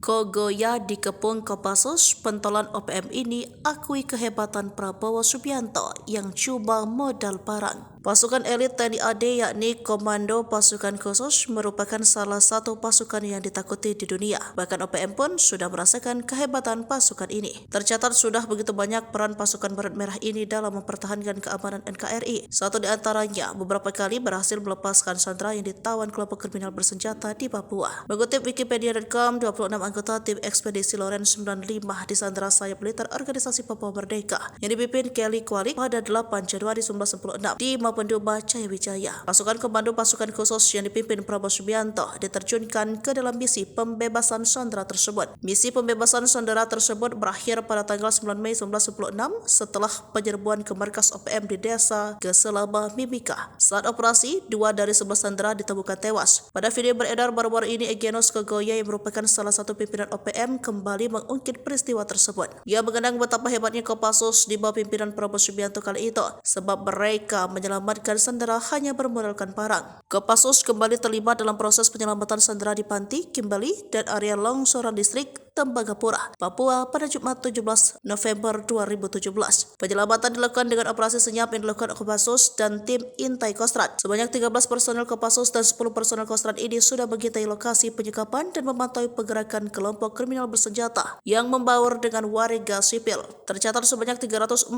Kogoya dikepung Kopassus, pentolan OPM ini akui kehebatan Prabowo Subianto yang coba modal parang. Pasukan elit TNI AD yakni Komando Pasukan Khusus merupakan salah satu pasukan yang ditakuti di dunia. Bahkan OPM pun sudah merasakan kehebatan pasukan ini. Tercatat sudah begitu banyak peran pasukan Baret Merah ini dalam mempertahankan keamanan NKRI. Satu di antaranya beberapa kali berhasil melepaskan sandera yang ditawan kelompok kriminal bersenjata di Papua. Mengutip Wikipedia.com, 26 anggota tim ekspedisi Loren 95 disandera sayap militer organisasi Papua Merdeka yang dipimpin Kelly Kwalik pada 8 Januari 1996 di Mapenduba, Jayawijaya. Pasukan Komando Pasukan Khusus yang dipimpin Prabowo Subianto diterjunkan ke dalam misi pembebasan sandera tersebut. Misi pembebasan sandera tersebut berakhir pada tanggal 9 Mei 1996 setelah penyerbuan ke markas OPM di desa Geselaba, Mimika. Saat operasi, 2 dari 11 sandera ditemukan tewas. Pada video beredar baru-baru ini, Egyanus Kogoya yang merupakan salah satu pimpinan OPM kembali mengungkit peristiwa tersebut. Ia mengenang betapa hebatnya Kopassus di bawah pimpinan Prabowo Subianto kali itu, sebab mereka menyelamatkan sandera hanya bermodalkan parang. Kopassus kembali terlibat dalam proses penyelamatan sandera di Panti, Kimbali, dan area longsoran distrik Tembagapura, Papua pada Jumat 17 November 2017. Penyelamatan dilakukan dengan operasi senyap yang dilakukan Kopassus dan tim Intai Kostrad. Sebanyak 13 personel Kopassus dan 10 personel Kostrad ini sudah mengintai lokasi penyekapan dan memantau pergerakan kelompok kriminal bersenjata yang membaur dengan warga sipil. Tercatat sebanyak 344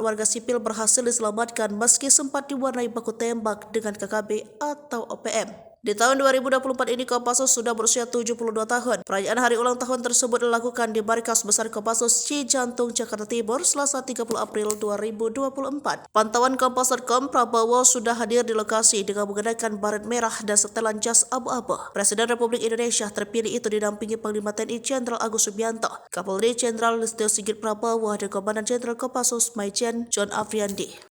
warga sipil berhasil diselamatkan meski sempat diwarnai baku tembak dengan KKB atau OPM. Di tahun 2024 ini Kopassus sudah berusia 72 tahun. Perayaan hari ulang tahun tersebut dilakukan di Markas Besar Kopassus Cijantung, Jakarta Timur, Selasa 30 April 2024. Pantauan Kompas.com, Prabowo sudah hadir di lokasi dengan menggunakan baret merah dan setelan jas abu-abu. Presiden Republik Indonesia terpilih itu didampingi Panglima TNI Jenderal Agus Subianto, Kapolri Jenderal Listio Sigit Prabowo, dan Komandan Jenderal Kopassus Maijen John Afriandi.